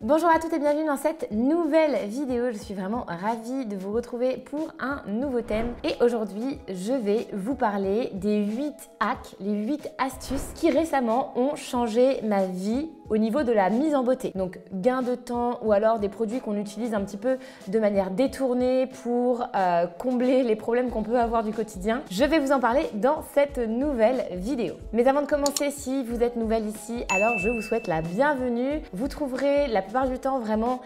Bonjour à toutes et bienvenue dans cette nouvelle vidéo. Je suis vraiment ravie de vous retrouver pour un nouveau thème. Et aujourd'hui, je vais vous parler des 8 hacks, les 8 astuces qui récemment ont changé ma vie au niveau de la mise en beauté. Donc gain de temps ou alors des produits qu'on utilise un petit peu de manière détournée pour combler les problèmes qu'on peut avoir du quotidien. Je vais vous en parler dans cette nouvelle vidéo. Mais avant de commencer, si vous êtes nouvelle ici, alors je vous souhaite la bienvenue. Vous trouverez la plupart du temps vraiment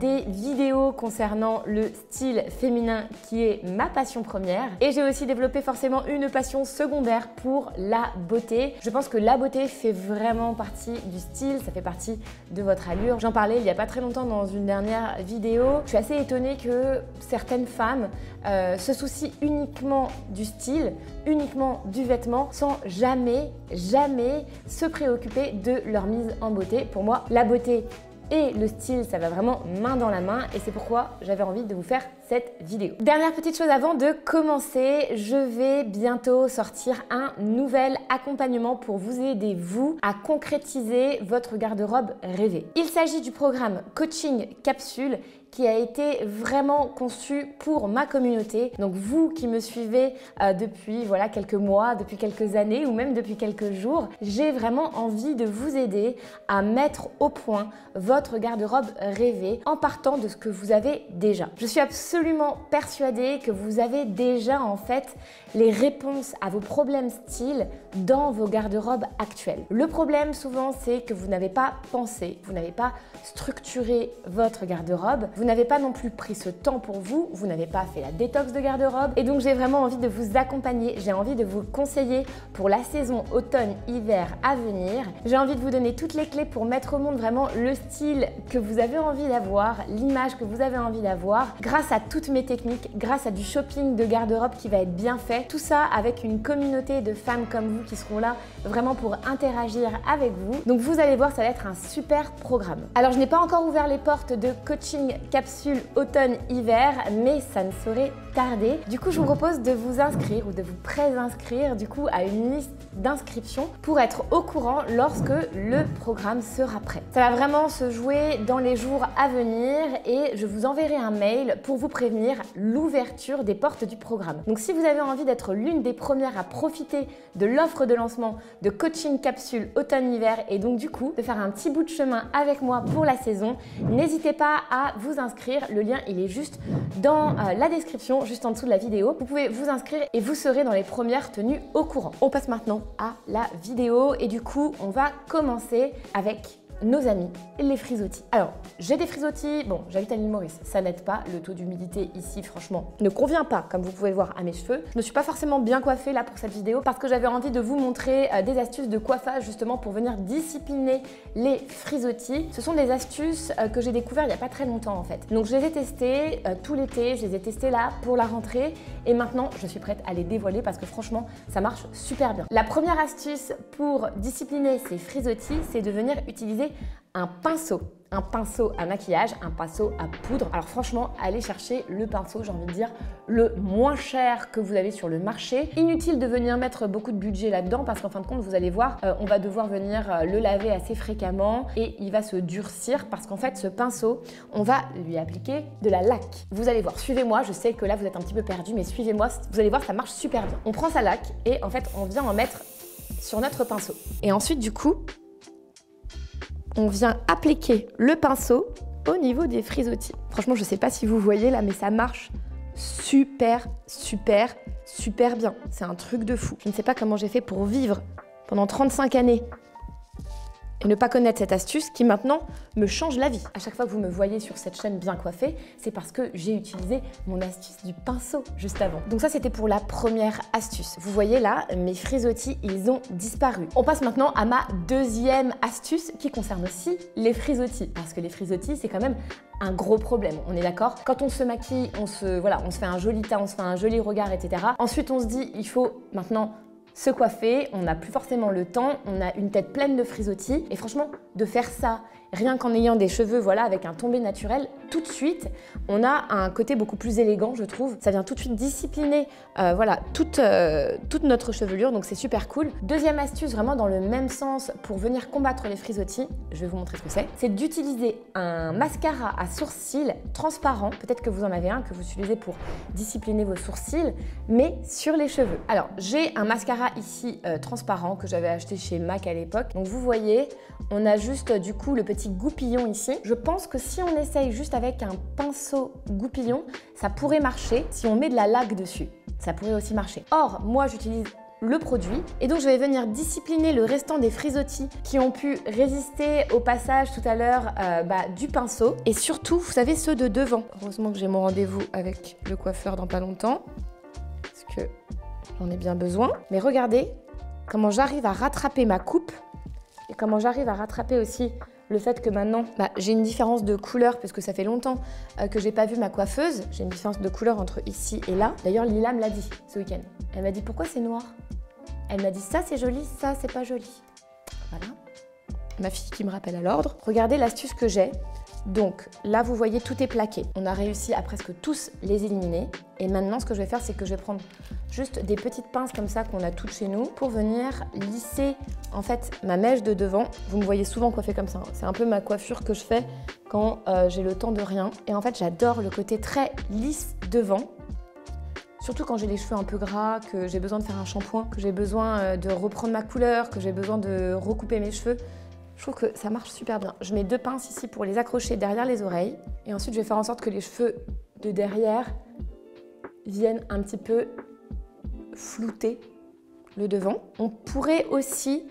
des vidéos concernant le style féminin qui est ma passion première. Et j'ai aussi développé forcément une passion secondaire pour la beauté. Je pense que la beauté fait vraiment partie du style, ça fait partie de votre allure. J'en parlais il n'y a pas très longtemps dans une dernière vidéo. Je suis assez étonnée que certaines femmes se soucient uniquement du style, uniquement du vêtement, sans jamais se préoccuper de leur mise en beauté. Pour moi, la beauté et le style, ça va vraiment main dans la main et c'est pourquoi j'avais envie de vous faire cette vidéo. Dernière petite chose avant de commencer, je vais bientôt sortir un nouvel accompagnement pour vous aider, vous, à concrétiser votre garde-robe rêvée. Il s'agit du programme Coaching Capsule qui a été vraiment conçu pour ma communauté. Donc vous qui me suivez depuis quelques mois, depuis quelques années ou même depuis quelques jours, j'ai vraiment envie de vous aider à mettre au point votre garde-robe rêvée en partant de ce que vous avez déjà. Je suis absolument persuadée que vous avez déjà en fait les réponses à vos problèmes style dans vos garde-robes actuelles. Le problème souvent c'est que vous n'avez pas pensé, vous n'avez pas structuré votre garde-robe, vous n'avez pas non plus pris ce temps pour vous, vous n'avez pas fait la détox de garde-robe et donc j'ai vraiment envie de vous accompagner, j'ai envie de vous conseiller pour la saison automne-hiver à venir. J'ai envie de vous donner toutes les clés pour mettre au monde vraiment le style que vous avez envie d'avoir, l'image que vous avez envie d'avoir, grâce à toutes mes techniques, grâce à du shopping de garde-robe qui va être bien fait. Tout ça avec une communauté de femmes comme vous qui seront là vraiment pour interagir avec vous. Donc vous allez voir, ça va être un super programme. Alors je n'ai pas encore ouvert les portes de Coaching Capsule automne-hiver, mais ça ne saurait tarder. Du coup, je vous propose de vous inscrire ou de vous pré-inscrire du coup à une liste d'inscription pour être au courant lorsque le programme sera prêt. Ça va vraiment se jouer dans les jours à venir et je vous enverrai un mail pour vous prévenir l'ouverture des portes du programme. Donc si vous avez envie d'être l'une des premières à profiter de l'offre de lancement de Coaching Capsule automne-hiver et donc du coup de faire un petit bout de chemin avec moi pour la saison, n'hésitez pas à vous inscrire. Le lien il est juste dans la description, juste en dessous de la vidéo. Vous pouvez vous inscrire et vous serez dans les premières tenues au courant. On passe maintenant à la vidéo et du coup on va commencer avec nos amis, les frisottis. Alors, j'ai des frisottis, bon, j'habite à l'île Maurice, ça n'aide pas, le taux d'humidité ici, franchement, ne convient pas, comme vous pouvez le voir à mes cheveux. Je ne suis pas forcément bien coiffée là pour cette vidéo parce que j'avais envie de vous montrer des astuces de coiffage justement pour venir discipliner les frisottis. Ce sont des astuces que j'ai découvertes il n'y a pas très longtemps en fait. Donc je les ai testées tout l'été, je les ai testées là pour la rentrée et maintenant je suis prête à les dévoiler parce que franchement, ça marche super bien. La première astuce pour discipliner ces frisottis, c'est de venir utiliser un pinceau à maquillage, un pinceau à poudre. Alors franchement, allez chercher le pinceau, j'ai envie de dire, le moins cher que vous avez sur le marché. Inutile de venir mettre beaucoup de budget là-dedans parce qu'en fin de compte, vous allez voir, on va devoir venir le laver assez fréquemment et il va se durcir parce qu'en fait, ce pinceau, on va lui appliquer de la laque. Vous allez voir, suivez-moi, je sais que là, vous êtes un petit peu perdu, mais suivez-moi, vous allez voir, ça marche super bien. On prend sa laque et en fait, on vient en mettre sur notre pinceau. Et ensuite, du coup, on vient appliquer le pinceau au niveau des frisottis. Franchement, je ne sais pas si vous voyez là, mais ça marche super bien. C'est un truc de fou. Je ne sais pas comment j'ai fait pour vivre pendant 35 années et ne pas connaître cette astuce qui maintenant me change la vie. À chaque fois que vous me voyez sur cette chaîne bien coiffée, c'est parce que j'ai utilisé mon astuce du pinceau juste avant. Donc ça, c'était pour la première astuce. Vous voyez là, mes frisottis, ils ont disparu. On passe maintenant à ma deuxième astuce qui concerne aussi les frisottis. Parce que les frisottis, c'est quand même un gros problème, on est d'accord? Quand on se maquille, on se fait un joli teint, on se fait un joli regard, etc. Ensuite, on se dit, il faut maintenant se coiffer, on n'a plus forcément le temps, on a une tête pleine de frisottis et franchement, de faire ça rien qu'en ayant des cheveux voilà, avec un tombé naturel, tout de suite, on a un côté beaucoup plus élégant, je trouve. Ça vient tout de suite discipliner voilà, toute notre chevelure, donc c'est super cool. Deuxième astuce, vraiment dans le même sens pour venir combattre les frisottis, je vais vous montrer ce que c'est d'utiliser un mascara à sourcils transparent. Peut-être que vous en avez un que vous utilisez pour discipliner vos sourcils, mais sur les cheveux. Alors, j'ai un mascara ici transparent que j'avais acheté chez MAC à l'époque. Donc, vous voyez, on a juste du coup le petit goupillon ici. Je pense que si on essaye juste avec un pinceau goupillon, ça pourrait marcher. Si on met de la laque dessus, ça pourrait aussi marcher. Or, moi, j'utilise le produit et donc je vais venir discipliner le restant des frisottis qui ont pu résister au passage tout à l'heure du pinceau et surtout, vous savez, ceux de devant. Heureusement que j'ai mon rendez-vous avec le coiffeur dans pas longtemps parce que j'en ai bien besoin. Mais regardez comment j'arrive à rattraper ma coupe et comment j'arrive à rattraper aussi le fait que maintenant, j'ai une différence de couleur parce que ça fait longtemps que j'ai pas vu ma coiffeuse. J'ai une différence de couleur entre ici et là. D'ailleurs, Lila me l'a dit ce week-end. Elle m'a dit pourquoi c'est noir. Elle m'a dit ça c'est joli, ça c'est pas joli. Voilà. Ma fille qui me rappelle à l'ordre. Regardez l'astuce que j'ai. Donc là, vous voyez, tout est plaqué. On a réussi à presque tous les éliminer. Et maintenant, ce que je vais faire, c'est que je vais prendre juste des petites pinces comme ça qu'on a toutes chez nous pour venir lisser en fait ma mèche de devant. Vous me voyez souvent coiffée comme ça. C'est un peu ma coiffure que je fais quand j'ai le temps de rien. Et en fait, j'adore le côté très lisse devant. Surtout quand j'ai les cheveux un peu gras, que j'ai besoin de faire un shampoing, que j'ai besoin de reprendre ma couleur, que j'ai besoin de recouper mes cheveux. Je trouve que ça marche super bien. Je mets deux pinces ici pour les accrocher derrière les oreilles. Et ensuite, je vais faire en sorte que les cheveux de derrière viennent un petit peu flouter le devant. On pourrait aussi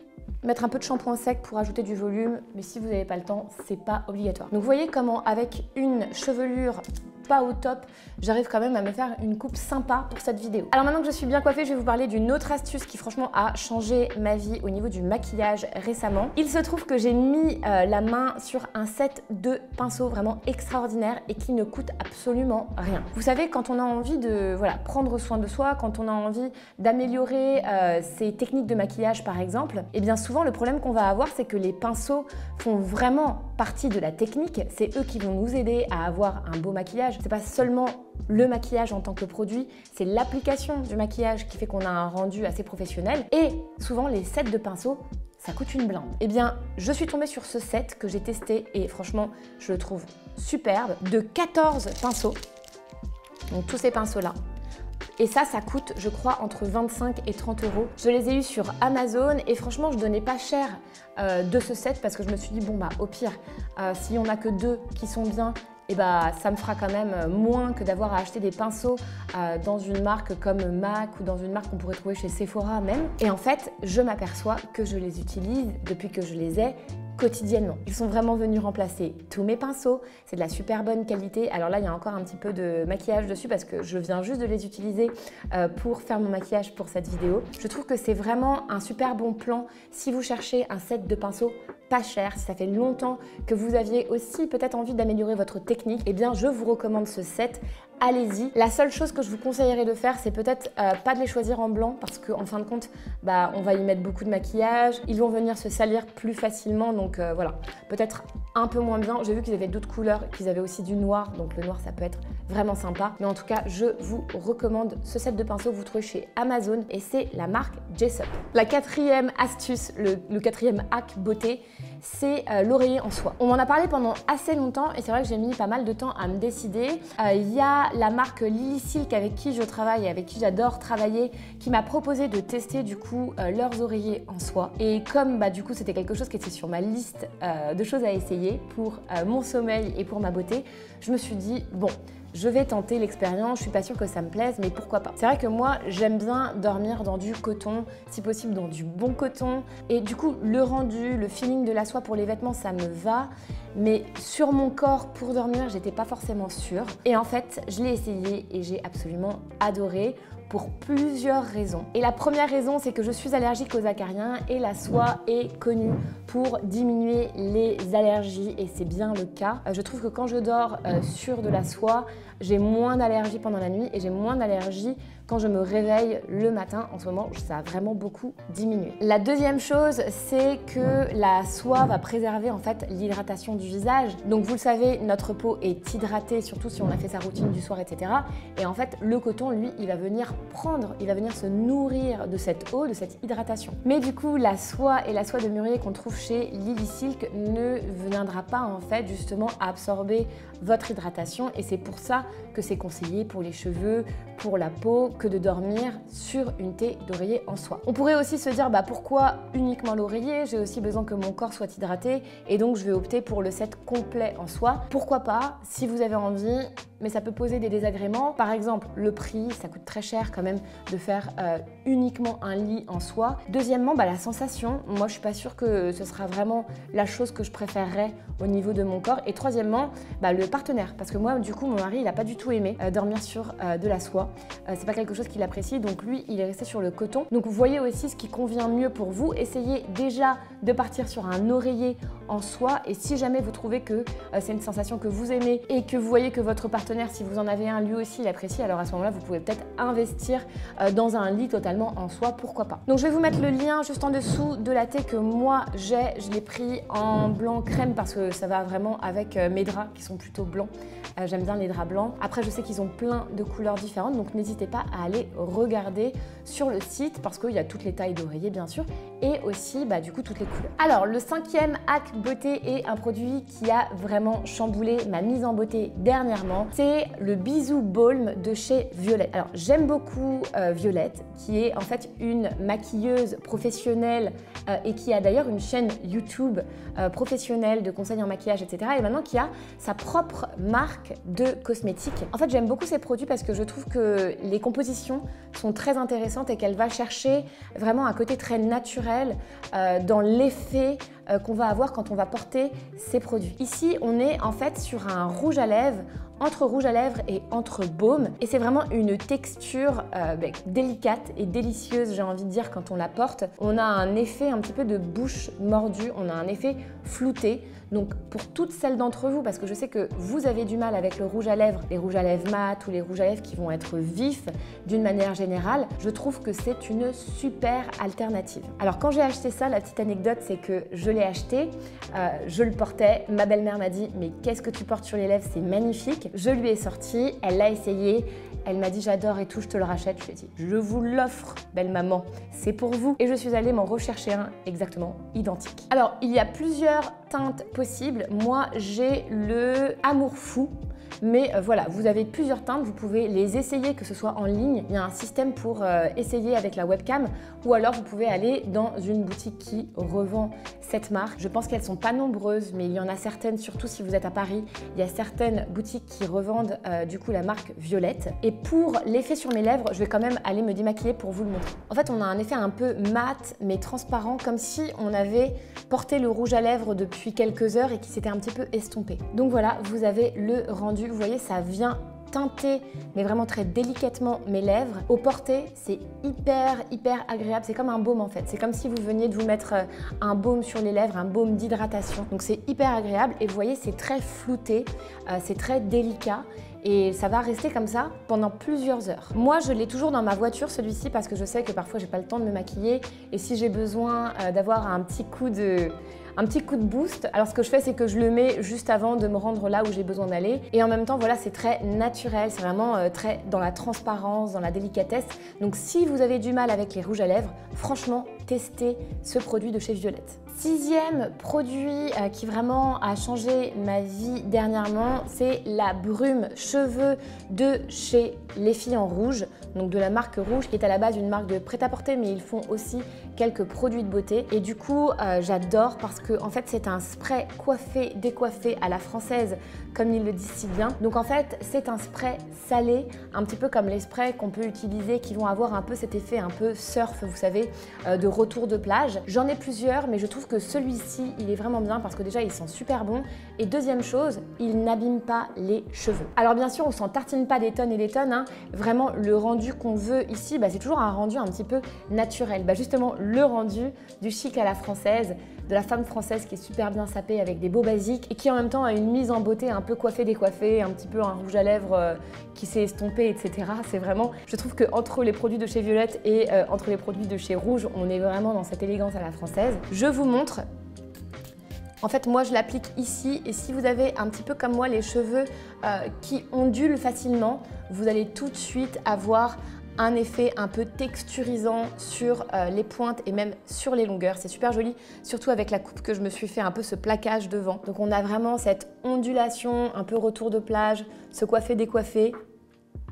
mettre un peu de shampoing sec pour ajouter du volume, mais si vous n'avez pas le temps, c'est pas obligatoire. Donc vous voyez comment avec une chevelure pas au top, j'arrive quand même à me faire une coupe sympa pour cette vidéo. Alors maintenant que je suis bien coiffée, je vais vous parler d'une autre astuce qui franchement a changé ma vie au niveau du maquillage récemment. Il se trouve que j'ai mis la main sur un set de pinceaux vraiment extraordinaire et qui ne coûte absolument rien. Vous savez, quand on a envie de prendre soin de soi, quand on a envie d'améliorer ses techniques de maquillage par exemple, et bien souvent le problème qu'on va avoir, c'est que les pinceaux font vraiment partie de la technique. C'est eux qui vont nous aider à avoir un beau maquillage. C'est pas seulement le maquillage en tant que produit, c'est l'application du maquillage qui fait qu'on a un rendu assez professionnel. Et souvent, les sets de pinceaux, ça coûte une blinde. Eh bien, je suis tombée sur ce set que j'ai testé et franchement, je le trouve superbe, de 14 pinceaux. Donc tous ces pinceaux-là. Et ça coûte, je crois, entre 25 et 30 euros. Je les ai eus sur Amazon et franchement, je donnais pas cher de ce set parce que je me suis dit, bon au pire, si on n'a que deux qui sont bien, et ça me fera quand même moins que d'avoir à acheter des pinceaux dans une marque comme MAC ou dans une marque qu'on pourrait trouver chez Sephora même. Et en fait, je m'aperçois que je les utilise depuis que je les ai quotidiennement. Ils sont vraiment venus remplacer tous mes pinceaux. C'est de la super bonne qualité. Alors là, il y a encore un petit peu de maquillage dessus parce que je viens juste de les utiliser pour faire mon maquillage pour cette vidéo. Je trouve que c'est vraiment un super bon plan si vous cherchez un set de pinceaux pas cher, si ça fait longtemps que vous aviez aussi peut-être envie d'améliorer votre technique, eh bien je vous recommande ce set. Allez-y. La seule chose que je vous conseillerais de faire, c'est peut-être pas de les choisir en blanc parce qu'en fin de compte, on va y mettre beaucoup de maquillage. Ils vont venir se salir plus facilement, donc voilà. Peut-être un peu moins bien. J'ai vu qu'ils avaient d'autres couleurs, qu'ils avaient aussi du noir, donc le noir ça peut être vraiment sympa. Mais en tout cas, je vous recommande ce set de pinceaux que vous trouvez chez Amazon et c'est la marque Jessup. La quatrième astuce, le quatrième hack beauté, c'est l'oreiller en soie. On m'en a parlé pendant assez longtemps et c'est vrai que j'ai mis pas mal de temps à me décider. Il y a la marque Lily Silk avec qui je travaille et avec qui j'adore travailler qui m'a proposé de tester du coup leurs oreillers en soie. Et comme du coup c'était quelque chose qui était sur ma liste de choses à essayer pour mon sommeil et pour ma beauté, je me suis dit bon, je vais tenter l'expérience, je suis pas sûre que ça me plaise, mais pourquoi pas. C'est vrai que moi, j'aime bien dormir dans du coton, si possible dans du bon coton. Et du coup, le rendu, le feeling de la soie pour les vêtements, ça me va. Mais sur mon corps, pour dormir, j'étais pas forcément sûre. Et en fait, je l'ai essayé et j'ai absolument adoré. pour plusieurs raisons. Et la première raison, c'est que je suis allergique aux acariens et la soie est connue pour diminuer les allergies et c'est bien le cas. Je trouve que quand je dors sur de la soie, j'ai moins d'allergies pendant la nuit et j'ai moins d'allergies quand je me réveille le matin. En ce moment, ça a vraiment beaucoup diminué. La deuxième chose, c'est que la soie va préserver en fait l'hydratation du visage. Donc vous le savez, notre peau est hydratée, surtout si on a fait sa routine du soir, etc. Et en fait, le coton, lui, il va venir se nourrir de cette eau, de cette hydratation. Mais du coup, la soie et la soie de mûrier qu'on trouve chez Lily Silk ne viendra pas en fait justement absorber votre hydratation et c'est pour ça que c'est conseillé pour les cheveux, pour la peau, que de dormir sur une thé d'oreiller en soie. On pourrait aussi se dire pourquoi uniquement l'oreiller, j'ai aussi besoin que mon corps soit hydraté et donc je vais opter pour le set complet en soie. Pourquoi pas si vous avez envie, mais ça peut poser des désagréments. Par exemple, le prix, ça coûte très cher quand même de faire uniquement un lit en soie. Deuxièmement, la sensation, moi je suis pas sûre que ce sera vraiment la chose que je préférerais au niveau de mon corps. Et troisièmement, le partenaire, parce que moi du coup mon mari il a pas du tout aimé dormir sur de la soie. C'est pas quelque chose qu'il apprécie, donc lui il est resté sur le coton. Donc vous voyez aussi ce qui convient mieux pour vous. Essayez déjà de partir sur un oreiller en soie et si jamais vous trouvez que c'est une sensation que vous aimez et que vous voyez que votre partenaire, si vous en avez un, lui aussi il apprécie, alors à ce moment-là vous pouvez peut-être investir dans un lit totalement en soie, pourquoi pas. Donc je vais vous mettre le lien juste en dessous de la thé que moi j'ai, je l'ai pris en blanc crème parce que ça va vraiment avec mes draps qui sont plutôt blancs. J'aime bien les draps blancs. Après je sais qu'ils ont plein de couleurs différentes, donc n'hésitez pas à aller regarder sur le site parce qu'il y a toutes les tailles d'oreiller bien sûr et aussi du coup toutes les couleurs. Alors le cinquième hack beauté est un produit qui a vraiment chamboulé ma mise en beauté dernièrement. C'est le Bisou Balm de chez Violette. Alors j'aime beaucoup Violette qui est en fait une maquilleuse professionnelle et qui a d'ailleurs une chaîne YouTube professionnelle de conseils en maquillage etc. et maintenant qui a sa propre marque de cosmétiques. En fait j'aime beaucoup ces produits parce que je trouve que les compositions sont très intéressantes et qu'elle va chercher vraiment un côté très naturel dans l'effet qu'on va avoir quand on va porter ces produits. Ici, on est en fait sur un rouge à lèvres, entre rouge à lèvres et entre baume. Et c'est vraiment une texture délicate et délicieuse, j'ai envie de dire, quand on la porte. On a un effet un petit peu de bouche mordue, on a un effet flouté. Donc pour toutes celles d'entre vous, parce que je sais que vous avez du mal avec le rouge à lèvres, les rouges à lèvres mat ou les rouges à lèvres qui vont être vifs d'une manière générale, je trouve que c'est une super alternative. Alors quand j'ai acheté ça, la petite anecdote, c'est que je l'ai acheté, je le portais, ma belle-mère m'a dit « mais qu'est-ce que tu portes sur les lèvres, c'est magnifique ». Je lui ai sorti, elle l'a essayé, elle m'a dit « j'adore et tout, je te le rachète ». Je lui ai dit « je vous l'offre, belle maman, c'est pour vous ». Et je suis allée m'en rechercher un exactement identique. Alors il y a plusieurs teintes possibles. Moi j'ai le Amour Fou. Mais voilà, vous avez plusieurs teintes, vous pouvez les essayer, que ce soit en ligne. Il y a un système pour essayer avec la webcam ou alors vous pouvez aller dans une boutique qui revend cette marque. Je pense qu'elles ne sont pas nombreuses, mais il y en a certaines, surtout si vous êtes à Paris. Il y a certaines boutiques qui revendent du coup la marque Violette. Et pour l'effet sur mes lèvres, je vais quand même aller me démaquiller pour vous le montrer. En fait, on a un effet un peu mat mais transparent, comme si on avait porté le rouge à lèvres depuis quelques heures et qui s'était un petit peu estompé. Donc voilà, vous avez le rendu. Vous voyez, ça vient teinter, mais vraiment très délicatement mes lèvres. Au porté, c'est hyper agréable. C'est comme un baume en fait. C'est comme si vous veniez de vous mettre un baume sur les lèvres, un baume d'hydratation. Donc c'est hyper agréable et vous voyez, c'est très flouté, c'est très délicat. Et ça va rester comme ça pendant plusieurs heures. Moi, je l'ai toujours dans ma voiture, celui-ci, parce que je sais que parfois, j'ai pas le temps de me maquiller. Et si j'ai besoin d'avoir un petit coup de boost, alors ce que je fais, c'est que je le mets juste avant de me rendre là où j'ai besoin d'aller. Et en même temps, voilà, c'est très naturel, c'est vraiment très dans la transparence, dans la délicatesse. Donc si vous avez du mal avec les rouges à lèvres, franchement, testez ce produit de chez Violette. Sixième produit qui vraiment a changé ma vie dernièrement, c'est la brume cheveux de chez Les Filles en Rouge, donc de la marque Rouge, qui est à la base une marque de prêt-à-porter, mais ils font aussi quelques produits de beauté. Et du coup, j'adore parce que en fait, c'est un spray coiffé, décoiffé à la française, comme ils le disent si bien. Donc en fait, c'est un spray salé, un petit peu comme les sprays qu'on peut utiliser, qui vont avoir un peu cet effet un peu surf, vous savez, de retour de plage. J'en ai plusieurs, mais je trouve que celui-ci, il est vraiment bien parce que déjà, il sent super bon. Et deuxième chose, il n'abîme pas les cheveux. Alors bien sûr, on s'en tartine pas des tonnes et des tonnes, hein. Vraiment, le rendu qu'on veut ici, c'est toujours un rendu un petit peu naturel. Justement, le rendu du chic à la française, de la femme française qui est super bien sapée avec des beaux basiques et qui en même temps a une mise en beauté un peu coiffée décoiffée, un petit peu un rouge à lèvres qui s'est estompé, etc. C'est vraiment, je trouve qu'entre les produits de chez Violette et entre les produits de chez Rouge, on est vraiment dans cette élégance à la française. Je vous montre. En fait, moi, je l'applique ici et si vous avez un petit peu comme moi les cheveux qui ondulent facilement, vous allez tout de suite avoir un effet un peu texturisant sur les pointes et même sur les longueurs. C'est super joli, surtout avec la coupe que je me suis fait, un peu ce plaquage devant. Donc on a vraiment cette ondulation, un peu retour de plage, se coiffer, décoiffer,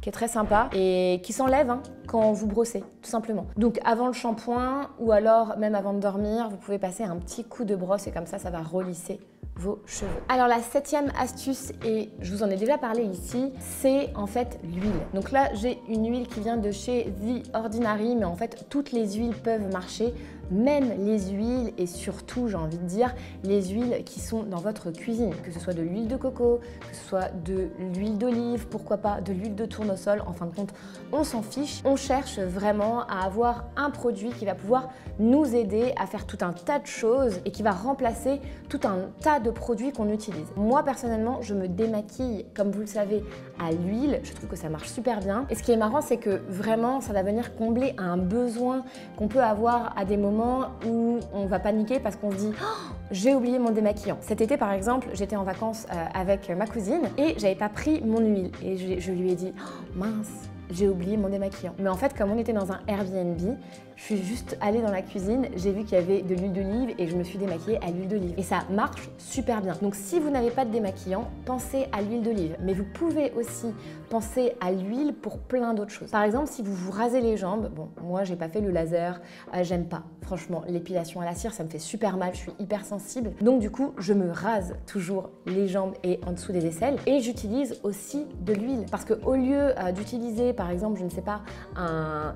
qui est très sympa et qui s'enlève quand vous brossez, tout simplement. Donc avant le shampoing ou alors même avant de dormir, vous pouvez passer un petit coup de brosse et comme ça va relisser vos cheveux. Alors la 7e astuce, et je vous en ai déjà parlé ici, c'est en fait l'huile. Donc là, j'ai une huile qui vient de chez The Ordinary, mais en fait, toutes les huiles peuvent marcher, même les huiles et surtout, j'ai envie de dire, les huiles qui sont dans votre cuisine, que ce soit de l'huile de coco, que ce soit de l'huile d'olive, pourquoi pas de l'huile de tournesol, en fin de compte, on s'en fiche. On cherche vraiment à avoir un produit qui va pouvoir nous aider à faire tout un tas de choses et qui va remplacer tout un tas de produits qu'on utilise. Moi personnellement, je me démaquille, comme vous le savez, à l'huile. Je trouve que ça marche super bien. Et ce qui est marrant, c'est que vraiment, ça va venir combler un besoin qu'on peut avoir à des moments où on va paniquer parce qu'on se dit oh, j'ai oublié mon démaquillant. Cet été par exemple, j'étais en vacances avec ma cousine et j'avais pas pris mon huile et je lui ai dit oh, mince, j'ai oublié mon démaquillant. Mais en fait, comme on était dans un Airbnb, je suis juste allée dans la cuisine, j'ai vu qu'il y avait de l'huile d'olive et je me suis démaquillée à l'huile d'olive. Et ça marche super bien. Donc si vous n'avez pas de démaquillant, pensez à l'huile d'olive. Mais vous pouvez aussi penser à l'huile pour plein d'autres choses. Par exemple, si vous vous rasez les jambes, bon, moi j'ai pas fait le laser, j'aime pas. Franchement, l'épilation à la cire, ça me fait super mal, je suis hyper sensible. Donc du coup, je me rase toujours les jambes et en dessous des aisselles. Et j'utilise aussi de l'huile. Parce qu'au lieu d'utiliser, par exemple, je ne sais pas,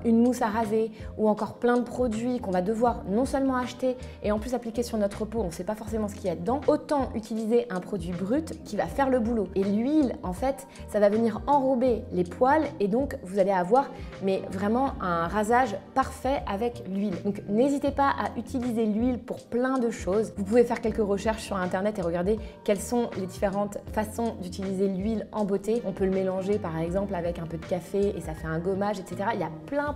une mousse à raser ou encore plein de produits qu'on va devoir non seulement acheter et en plus appliquer sur notre peau, on ne sait pas forcément ce qu'il y a dedans, autant utiliser un produit brut qui va faire le boulot. Et l'huile, en fait, ça va venir enrober les poils et donc vous allez avoir mais vraiment un rasage parfait avec l'huile. Donc n'hésitez pas à utiliser l'huile pour plein de choses. Vous pouvez faire quelques recherches sur internet et regarder quelles sont les différentes façons d'utiliser l'huile en beauté. On peut le mélanger par exemple avec un peu de café et ça fait un gommage, etc. Il y a plein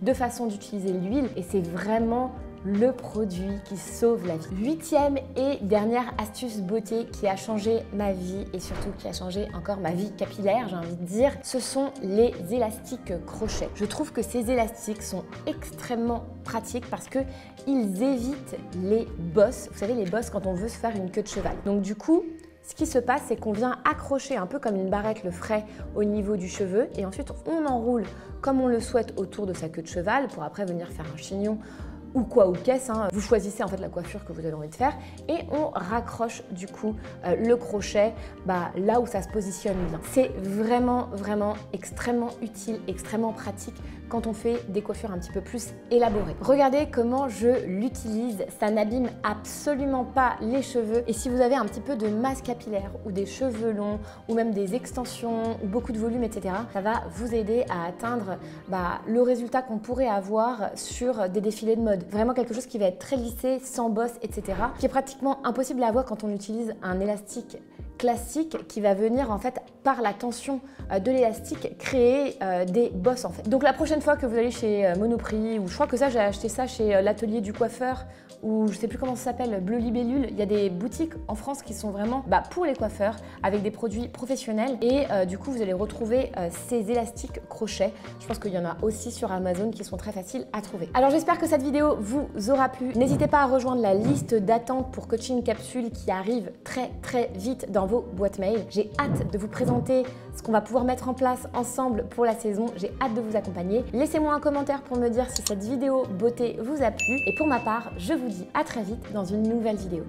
de façons d'utiliser l'huile et c'est vraiment le produit qui sauve la vie. 8e et dernière astuce beauté qui a changé ma vie et surtout qui a changé encore ma vie capillaire, j'ai envie de dire, ce sont les élastiques crochets. Je trouve que ces élastiques sont extrêmement pratiques parce que ils évitent les bosses. Vous savez, les bosses quand on veut se faire une queue de cheval. Donc du coup, ce qui se passe, c'est qu'on vient accrocher un peu comme une barrette le ferait au niveau du cheveu et ensuite on enroule comme on le souhaite autour de sa queue de cheval pour après venir faire un chignon ou quoi, ou qu'est-ce, hein. Vous choisissez en fait la coiffure que vous avez envie de faire et on raccroche du coup le crochet là où ça se positionne bien. C'est vraiment extrêmement utile, extrêmement pratique quand on fait des coiffures un petit peu plus élaborées. Regardez comment je l'utilise, ça n'abîme absolument pas les cheveux et si vous avez un petit peu de masse capillaire ou des cheveux longs ou même des extensions ou beaucoup de volume, etc., ça va vous aider à atteindre le résultat qu'on pourrait avoir sur des défilés de mode. Vraiment quelque chose qui va être très lissé, sans bosse, etc. Qui est pratiquement impossible à avoir quand on utilise un élastique classique qui va venir en fait par la tension de l'élastique créer des bosses en fait. Donc la prochaine fois que vous allez chez Monoprix ou je crois que ça j'ai acheté ça chez l'atelier du coiffeur ou je sais plus comment ça s'appelle, Bleu Libellule, il y a des boutiques en France qui sont vraiment pour les coiffeurs avec des produits professionnels et du coup vous allez retrouver ces élastiques crochets. Je pense qu'il y en a aussi sur Amazon qui sont très faciles à trouver. Alors j'espère que cette vidéo vous aura plu. N'hésitez pas à rejoindre la liste d'attente pour Coaching Capsule qui arrive très vite dans vos boîtes mail. J'ai hâte de vous présenter ce qu'on va pouvoir mettre en place ensemble pour la saison. J'ai hâte de vous accompagner. Laissez-moi un commentaire pour me dire si cette vidéo beauté vous a plu. Et pour ma part, je vous dis à très vite dans une nouvelle vidéo.